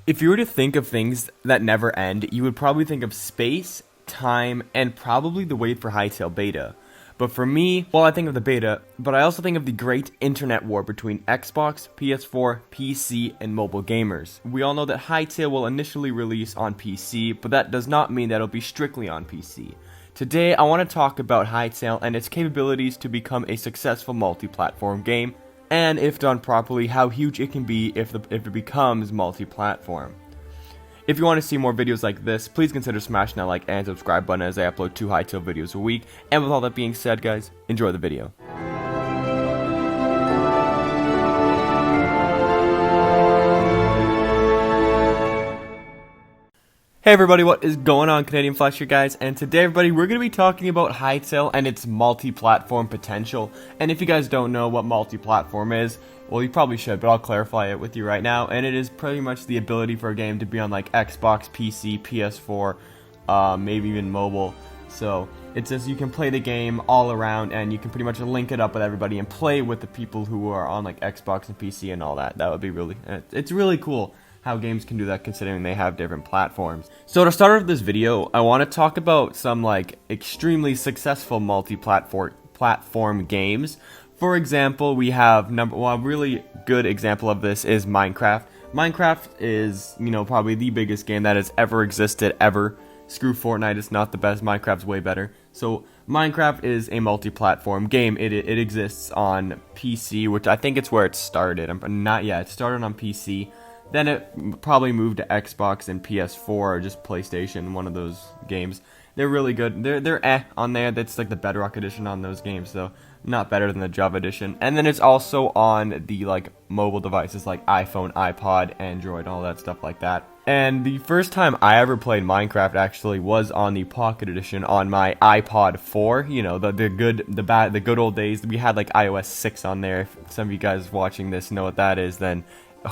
If you were to think of things that never end, you would probably think of space, time, and probably the wait for Hytale beta. But for me, well, I think of the beta, but I also think of the great internet war between Xbox, PS4, PC, and mobile gamers. We all know that Hytale will initially release on PC, but that does not mean that it'll be strictly on PC. Today, I want to talk about Hytale and its capabilities to become a successful multi-platform game, and if done properly, how huge it can be if it becomes multi-platform. If you want to see more videos like this, please consider smashing that like and subscribe button as I upload 2 Hytale videos a week. And with all that being said, guys, enjoy the video. Hey everybody, what is going on? CanadianFlash here, guys, and today everybody, we're going to be talking about Hytale and its multi-platform potential. And if you guys don't know what multi-platform is, well, you probably should, but I'll clarify it with you right now. And it is pretty much the ability for a game to be on like Xbox, PC, PS4, maybe even mobile. So it's just you can play the game all around, and you can pretty much link it up with everybody and play with the people who are on like Xbox and PC and all that. That would be it's really cool how games can do that considering they have different platforms. So to start off this video, I want to talk about some like extremely successful multi-platform games. For example, we have a really good example of this is Minecraft. Minecraft is, probably the biggest game that has ever existed ever. Screw Fortnite, it's not the best. Minecraft's way better. So Minecraft is a multi-platform game. It exists on PC, which I think it's where it started. It started on PC. Then it probably moved to Xbox and PS4 or just PlayStation, one of those games. They're really good. They're on there. That's like the Bedrock edition on those games, so not better than the Java edition. And then it's also on the like mobile devices like iPhone, iPod, Android, all that stuff like that. And the first time I ever played Minecraft actually was on the Pocket Edition on my iPod 4. The good old days. We had like iOS 6 on there. If some of you guys watching this know what that is, then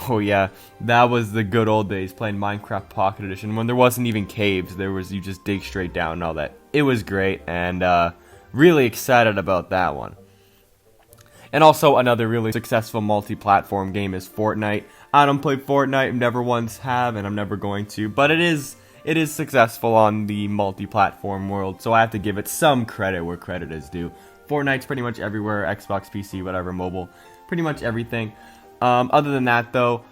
oh yeah, that was the good old days, playing Minecraft Pocket Edition when there wasn't even caves. You just dig straight down and all that. It was great, and really excited about that one. And also another really successful multi-platform game is Fortnite. I don't play Fortnite, never once have, and I'm never going to, but it is successful on the multi-platform world, so I have to give it some credit where credit is due. Fortnite's pretty much everywhere, Xbox, PC, whatever, mobile, pretty much everything. Other than that, though,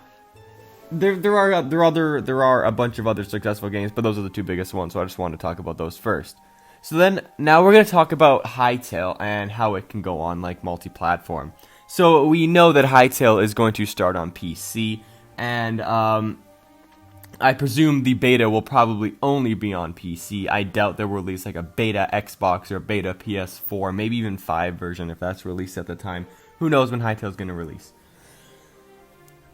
there are a bunch of other successful games, but those are the 2 biggest ones, so I just wanted to talk about those first. So then, now we're going to talk about Hytale and how it can go on like multi-platform. So we know that Hytale is going to start on PC, and I presume the beta will probably only be on PC. I doubt they will release like a beta Xbox or a beta PS4, maybe even 5 version if that's released at the time. Who knows when Hytale is going to release.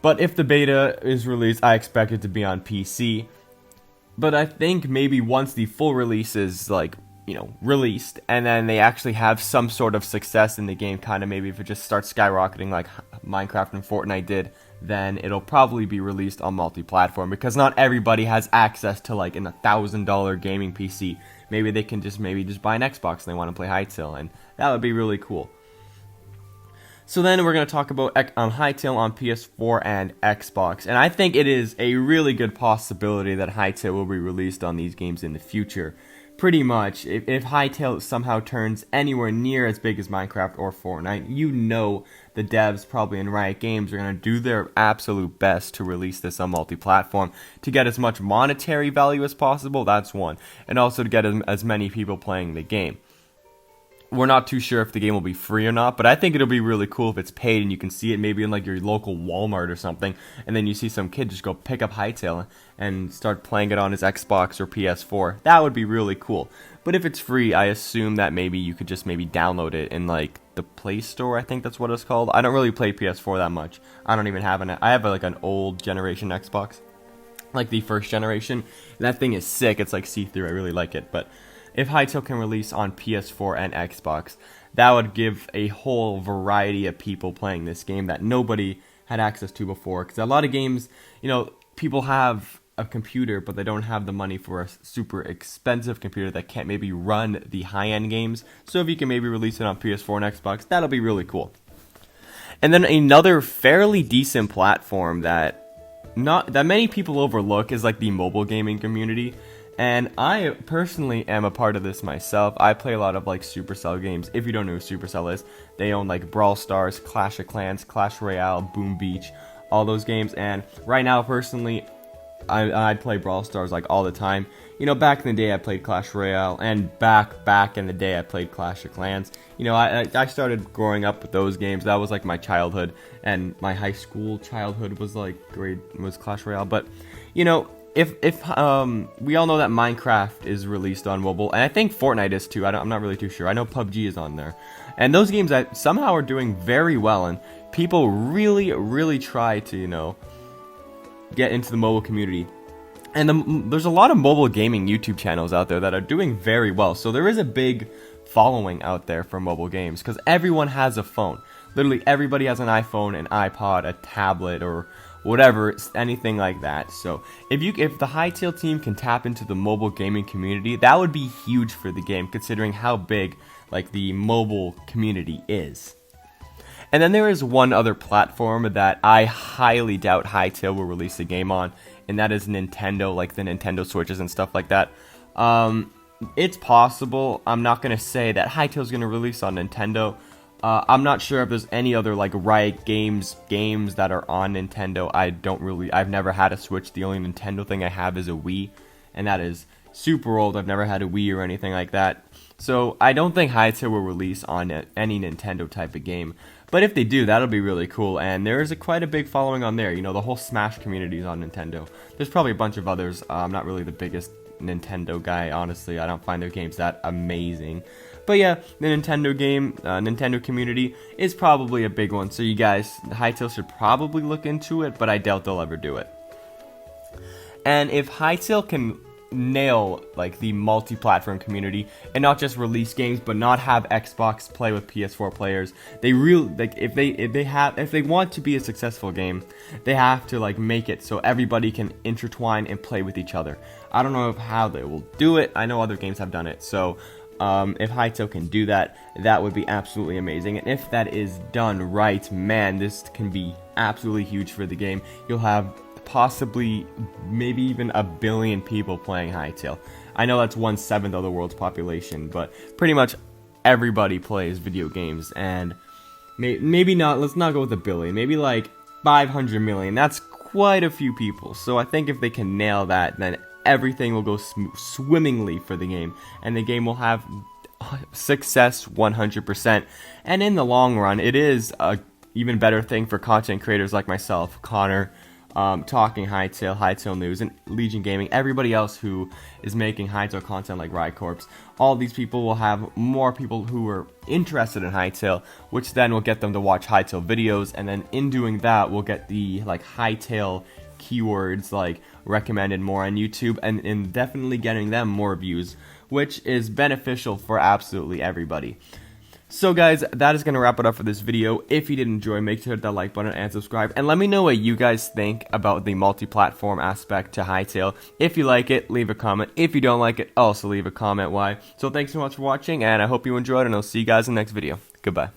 But if the beta is released, I expect it to be on PC. But I think maybe once the full release is released, and then they actually have some sort of success in the game, kind of maybe if it just starts skyrocketing like Minecraft and Fortnite did, then it'll probably be released on multi-platform, because not everybody has access to like an $1,000 gaming PC. Maybe they can just buy an Xbox and they want to play Hytale, and that would be really cool. So then we're going to talk about Hytale on PS4 and Xbox, and I think it is a really good possibility that Hytale will be released on these games in the future. Pretty much, if Hytale somehow turns anywhere near as big as Minecraft or Fortnite, the devs probably in Riot Games are going to do their absolute best to release this on multi-platform to get as much monetary value as possible, that's one, and also to get as many people playing the game. We're not too sure if the game will be free or not, but I think it'll be really cool if it's paid and you can see it maybe in like your local Walmart or something, and then you see some kid just go pick up Hytale and start playing it on his Xbox or PS4. That would be really cool. But if it's free, I assume that maybe you could just download it in like the Play Store, I think that's what it's called. I don't really play PS4 that much. I don't even have I have like an old generation Xbox, like the first generation. That thing is sick. It's like see-through. I really like it, but if Hytale can release on PS4 and Xbox, that would give a whole variety of people playing this game that nobody had access to before. Because a lot of games, people have a computer, but they don't have the money for a super expensive computer that can't maybe run the high-end games. So if you can maybe release it on PS4 and Xbox, that'll be really cool. And then another fairly decent platform that not that many people overlook is like the mobile gaming community. And I personally am a part of this myself. I play a lot of like Supercell games. If you don't know who Supercell is, they own like Brawl Stars, Clash of Clans, Clash Royale, Boom Beach, all those games. And right now, personally, I play Brawl Stars like all the time. You know, back in the day I played Clash Royale, and back in the day I played Clash of Clans. You know, I started growing up with those games. That was like my childhood, and my high school childhood was like was Clash Royale. But you know, if we all know that Minecraft is released on mobile, and I think Fortnite is too. I'm not really too sure. I know PUBG is on there, and those games that somehow are doing very well, and people really try to, you know, get into the mobile community. And there's a lot of mobile gaming YouTube channels out there that are doing very well. So there is a big following out there for mobile games because everyone has a phone. Literally everybody has an iPhone, an iPod, a tablet, or whatever, anything like that. So if the HYTALE team can tap into the mobile gaming community, that would be huge for the game, considering how big like the mobile community is. And then there is one other platform that I highly doubt HYTALE will release a game on, and that is Nintendo, like the Nintendo Switches and stuff like that. It's possible. I'm not going to say that HYTALE's going to release on Nintendo. I'm not sure if there's any other like Riot games that are on Nintendo. I've never had a Switch. The only Nintendo thing I have is a Wii, and that is super old. I've never had a Wii or anything like that. So I don't think HYTALE will release on any Nintendo type of game. But if they do, that'll be really cool, and there is quite a big following on there. You know, the whole Smash community is on Nintendo. There's probably a bunch of others. I'm not really the biggest Nintendo guy, honestly. I don't find their games that amazing. But yeah, the Nintendo community is probably a big one. So you guys, HYTALE should probably look into it, but I doubt they'll ever do it. And if HYTALE can nail like the multi-platform community and not just release games but not have Xbox play with PS4 players, they really like if they want to be a successful game, they have to like make it so everybody can intertwine and play with each other. I don't know how they will do it. I know other games have done it. So if HYTALE can do that, that would be absolutely amazing. And if that is done right, man, this can be absolutely huge for the game. You'll have possibly maybe even 1 billion people playing HYTALE. I know that's 1/7 of the world's population, but pretty much everybody plays video games, and maybe not, let's not go with 1 billion, maybe like 500 million. That's quite a few people. So I think if they can nail that, then everything will go swimmingly for the game, and the game will have success 100%. And in the long run, it is a even better thing for content creators like myself, Connor, Talking HYTALE, HYTALE News, and Legion Gaming, everybody else who is making HYTALE content like Riot Corps. All these people will have more people who are interested in HYTALE, which then will get them to watch HYTALE videos, and then in doing that, we'll get the like HYTALE keywords like recommended more on YouTube, and definitely getting them more views, which is beneficial for absolutely everybody. So guys, that is going to wrap it up for this video. If you did enjoy, make sure to hit that like button and subscribe. And let me know what you guys think about the multi-platform aspect to HYTALE. If you like it, leave a comment. If you don't like it, also leave a comment why. So thanks so much for watching, and I hope you enjoyed, and I'll see you guys in the next video. Goodbye.